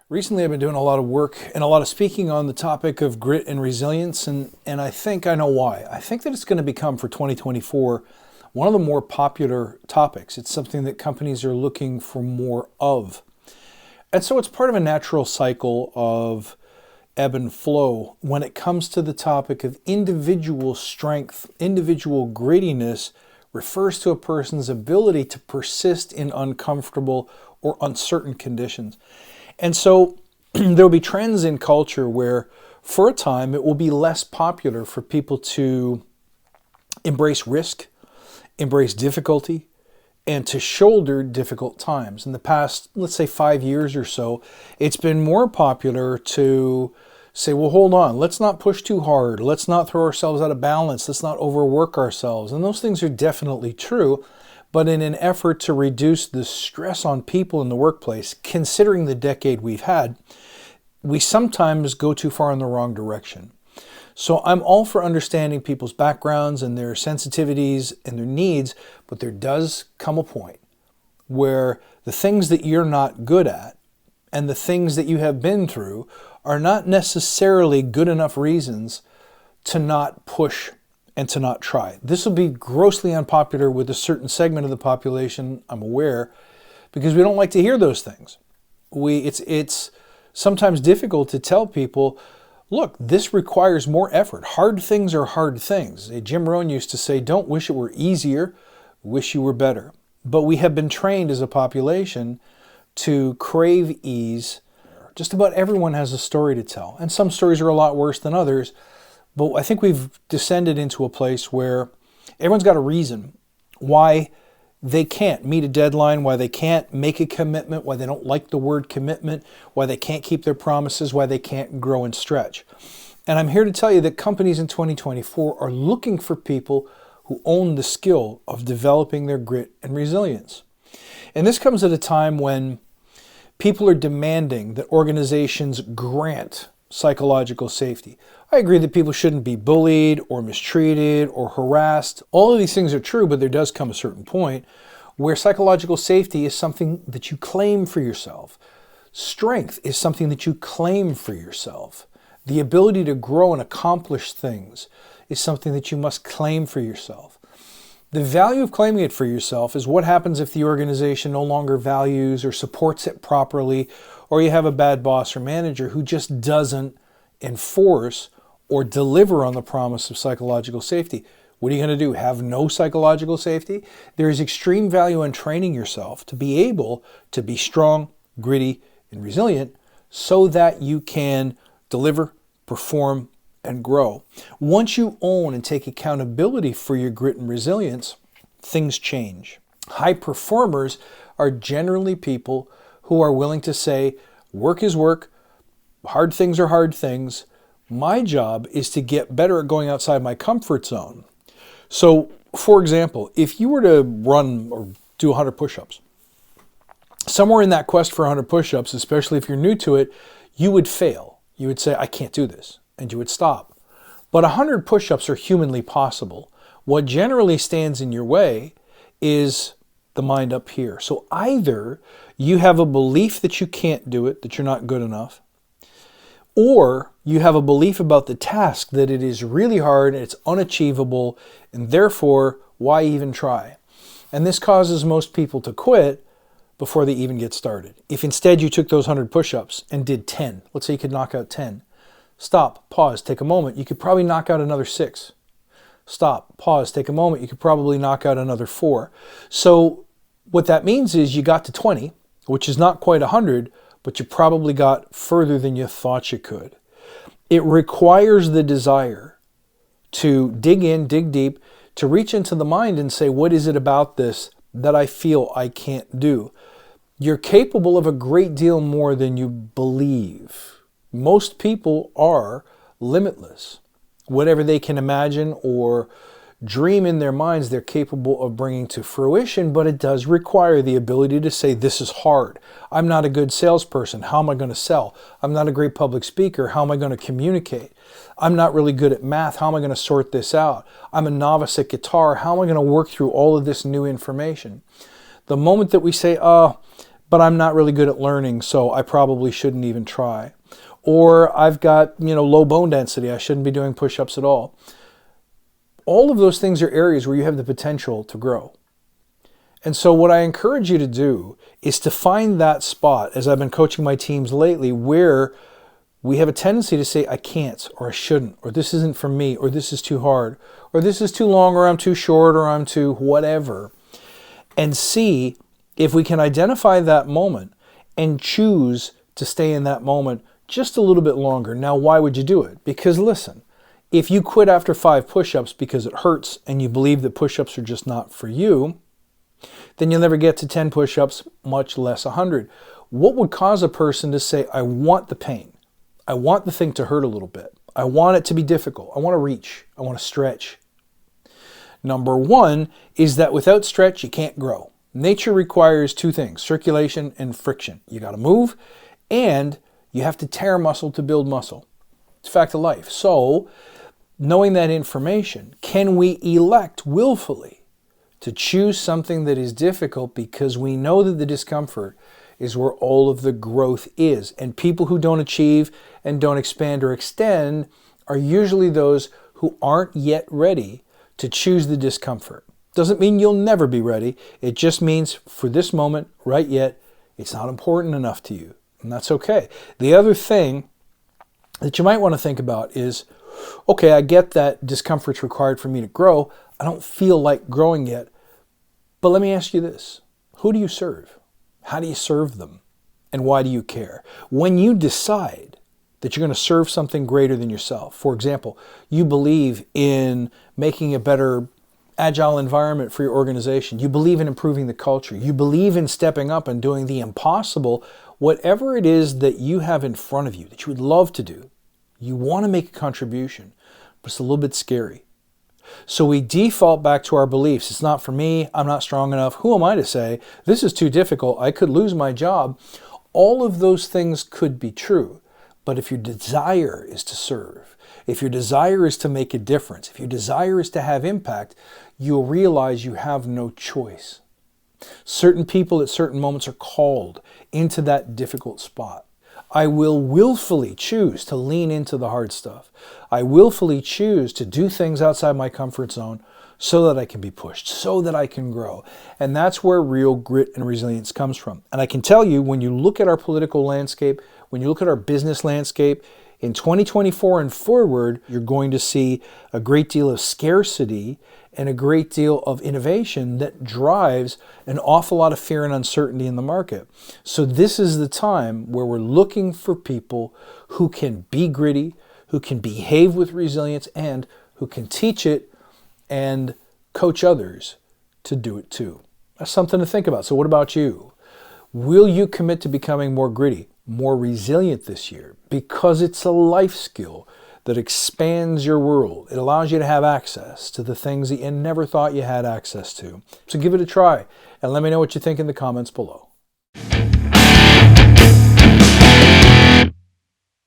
Recently, I've been doing a lot of work and a lot of speaking on the topic of grit and resilience, and I think I know why. I think that it's going to become, for 2024, one of the more popular topics. It's something that companies are looking for more of. And so it's part of a natural cycle of ebb and flow when it comes to the topic of individual strength. Individual grittiness refers to a person's ability to persist in uncomfortable or uncertain conditions. And so there'll be trends in culture where for a time it will be less popular for people to embrace risk, embrace difficulty, and to shoulder difficult times. In the past, let's say 5 years or so, it's been more popular to say, well, hold on, let's not push too hard. Let's not throw ourselves out of balance. Let's not overwork ourselves. And those things are definitely true. But in an effort to reduce the stress on people in the workplace, considering the decade we've had, we sometimes go too far in the wrong direction. So I'm all for understanding people's backgrounds and their sensitivities and their needs, but there does come a point where the things that you're not good at and the things that you have been through are not necessarily good enough reasons to not push and to not try. This will be grossly unpopular with a certain segment of the population, I'm aware, because we don't like to hear those things. It's sometimes difficult to tell people, look, this requires more effort. Hard things are hard things. Jim Rohn used to say, don't wish it were easier, wish you were better. But we have been trained as a population to crave ease. Just about everyone has a story to tell, and some stories are a lot worse than others. But I think we've descended into a place where everyone's got a reason why they can't meet a deadline, why they can't make a commitment, why they don't like the word commitment, why they can't keep their promises, why they can't grow and stretch. And I'm here to tell you that companies in 2024 are looking for people who own the skill of developing their grit and resilience. And this comes at a time when people are demanding that organizations grant psychological safety. I agree that people shouldn't be bullied or mistreated or harassed. All of these things are true, but there does come a certain point where psychological safety is something that you claim for yourself. Strength is something that you claim for yourself. The ability to grow and accomplish things is something that you must claim for yourself. The value of claiming it for yourself is what happens if the organization no longer values or supports it properly, or you have a bad boss or manager who just doesn't enforce or deliver on the promise of psychological safety. What are you going to do? Have no psychological safety? There is extreme value in training yourself to be able to be strong, gritty, and resilient so that you can deliver, perform, and grow. Once you own and take accountability for your grit and resilience, things change. High performers are generally people who are willing to say, work is work, hard things are hard things. My job is to get better at going outside my comfort zone. So, for example, if you were to run or do 100 push-ups, somewhere in that quest for 100 push-ups, especially if you're new to it, you would fail. You would say, I can't do this, and you would stop. But 100 push-ups are humanly possible. What generally stands in your way is the mind up here. So either you have a belief that you can't do it, that you're not good enough, or you have a belief about the task that it is really hard and it's unachievable, and therefore, why even try? And this causes most people to quit before they even get started. If instead you took those 100 push-ups and did 10, let's say you could knock out 10, stop, pause, take a moment, you could probably knock out another 6. Stop, pause, take a moment, you could probably knock out another 4. So what that means is you got to 20, which is not quite 100, but you probably got further than you thought you could. It requires the desire to dig in, dig deep, to reach into the mind and say, what is it about this that I feel I can't do? You're capable of a great deal more than you believe. Most people are limitless. Whatever they can imagine or dream in their minds, they're capable of bringing to fruition, but it does require the ability to say, this is hard. I'm not a good salesperson. How am I going to sell? I'm not a great public speaker. How am I going to communicate? I'm not really good at math. How am I going to sort this out? I'm a novice at guitar. How am I going to work through all of this new information? The moment that we say, but I'm not really good at learning, so I probably shouldn't even try. Or I've got, low bone density. I shouldn't be doing push-ups at all. All of those things are areas where you have the potential to grow. And so what I encourage you to do is to find that spot, as I've been coaching my teams lately, where we have a tendency to say, I can't, or I shouldn't, or this isn't for me, or this is too hard, or this is too long, or I'm too short, or I'm too whatever. And see if we can identify that moment and choose to stay in that moment just a little bit longer. Now, why would you do it? Because listen, if you quit after 5 push-ups because it hurts and you believe that push-ups are just not for you, then you'll never get to 10 push-ups, much less 100. What would cause a person to say, I want the pain? I want the thing to hurt a little bit. I want it to be difficult. I want to reach. I want to stretch. Number 1 is that without stretch, you can't grow. Nature requires 2 things, circulation and friction. You got to move, and you have to tear muscle to build muscle. It's a fact of life. So, knowing that information, can we elect willfully to choose something that is difficult because we know that the discomfort is where all of the growth is? And people who don't achieve and don't expand or extend are usually those who aren't yet ready to choose the discomfort. Doesn't mean you'll never be ready. It just means for this moment, right yet, it's not important enough to you. And that's okay. The other thing that you might want to think about is, okay, I get that discomfort's required for me to grow. I don't feel like growing yet. But let me ask you this. Who do you serve? How do you serve them? And why do you care? When you decide that you're going to serve something greater than yourself, for example, you believe in making a better agile environment for your organization, you believe in improving the culture, you believe in stepping up and doing the impossible, whatever it is that you have in front of you that you would love to do, you want to make a contribution, but it's a little bit scary. So we default back to our beliefs. It's not for me. I'm not strong enough. Who am I to say this is too difficult? I could lose my job. All of those things could be true. But if your desire is to serve, if your desire is to make a difference, if your desire is to have impact, you'll realize you have no choice. Certain people at certain moments are called into that difficult spot. I will willfully choose to lean into the hard stuff. I willfully choose to do things outside my comfort zone so that I can be pushed, so that I can grow. And that's where real grit and resilience comes from. And I can tell you, when you look at our political landscape, when you look at our business landscape, in 2024 and forward, you're going to see a great deal of scarcity and a great deal of innovation that drives an awful lot of fear and uncertainty in the market. So this is the time where we're looking for people who can be gritty, who can behave with resilience, and who can teach it and coach others to do it too. That's something to think about. So what about you? Will you commit to becoming more gritty, more resilient this year? Because it's a life skill that expands your world. It allows you to have access to the things that you never thought you had access to. So give it a try and let me know what you think in the comments below.